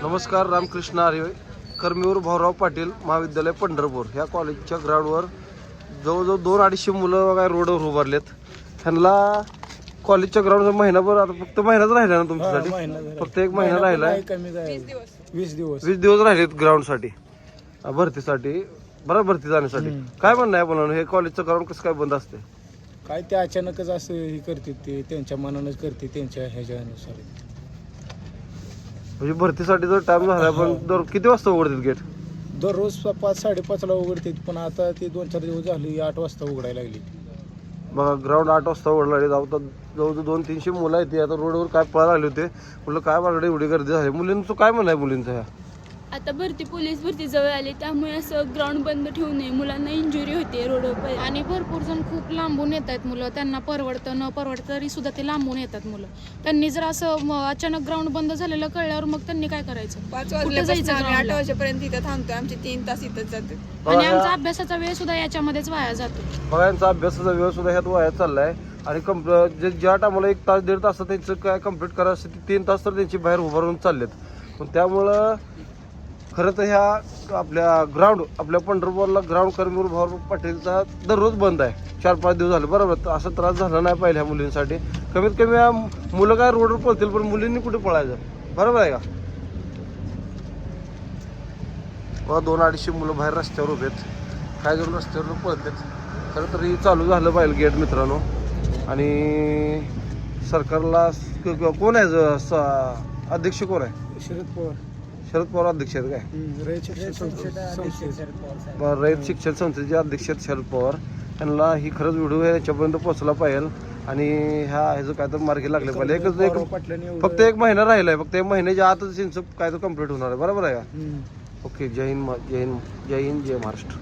नमस्कार, रामकृष्ण हरी. कर्मीवर भाऊराव पाटील महाविद्यालय पंढरपूर ह्या कॉलेजच्या ग्राउंडवर जवळजवळ 200-250 मुलं काय रोडवर उभारलेत. त्यांना कॉलेजच्या ग्राउंडवर महिनाभर, आता फक्त महिनाच राहिला ना तुमच्यासाठी? फक्त एक महिना राहिला. 20 दिवस राहिलेत ग्राउंडसाठी, भरतीसाठी, बरं भरती जाण्यासाठी. काय म्हणणं आहे बोला, हे कॉलेजचं ग्राउंड कसं काय बंद असते? काय ते अचानकच असं हे करते, ते त्यांच्या मनानंच करते, त्यांच्या ह्याच्यानुसार. म्हणजे भरतीसाठी जर टाइम झाला, पण दर किती वाजता उघडतील गेट? दररोज 5-5:30ला उघडते, पण आता ते 2-4 दिवस झाले 8 वाजता उघडायला लागली. बघा, ग्राउंड 8 वाजता उघडला. जवळजवळ 200-300 मुलं आहेत. आता रोडवर काय पळायला लागले होते, मुलं काय बागडे एवढी गर्दी झाली. मुलींचं काय म्हणणं आहे मुलींचं? ह्या आता पोलीस भरती जवळ आली, त्यामुळे असं ग्राउंड बंद ठेवू नये. मुलांना इंजुरी होते रोडवर, आणि भरपूर जण खूप लांबून येत आहेत मुलं. त्यांना परवडतं न परवडतं तरी सुद्धा ते लांबून येतात मुलं. त्यांनी जर असं अचानक ग्राउंड बंद झालेलं कळल्यावर मग त्यांनी काय करायचं? 5 वाजल्यापासून आम्ही 8 वाजेपर्यंत इथं थांबतोय. आमचे 3 तास इथंच जाते आणि आमचा अभ्यासाचा वेळ सुद्धा याच्यामध्येच वाया जातो. बघा, यांचा अभ्यासाचा वेळ सुद्धा ह्यात वाया चाललाय. आणि ज्या टायमाला 1 तास 1.5 तास त्यांचं काय कम्प्लीट करायचं, 3 तास तर त्यांची बाहेर उभारून चाललेत. पण त्यामुळं खरं तर ह्या आपल्या पंढरपूरला ग्राउंड कर्मीवर भाऊराव पाटीलचा दररोज बंद आहे. 4-5 दिवस झाले. बरोबर, असा त्रास झाला नाही पहिल्या मुलींसाठी. कमीत कमी मुलं काय रोडवर पळतील, पण मुलींनी कुठे पळायचं? बरोबर आहे का? बघा, 200-250 मुलं बाहेर रस्त्यावर उभे आहेत. काय जण रस्त्यावर पळतात. खरं तर ही चालू झालं पाहिजे गेट मित्रांनो. आणि सरकारला कोण आहे अध्यक्ष, कोण आहे? शरद पवार अध्यक्ष आहेत काय? रयत शिक्षण संस्थेचे अध्यक्ष आहेत शरद पवार. त्यांना ही खरंच व्हिडिओ याच्यापर्यंत पोहोचला पाहिजे आणि ह्याचं काय तर मार्गी लागले पाहिजे. फक्त 1 महिना राहिलाय. फक्त 1 महिन्याच्या आतच त्यांचं काय तर कम्प्लीट होणार आहे. बरोबर आहे का? ओके. जय हिंद, जय हिंद, जय हिंद, जय महाराष्ट्र.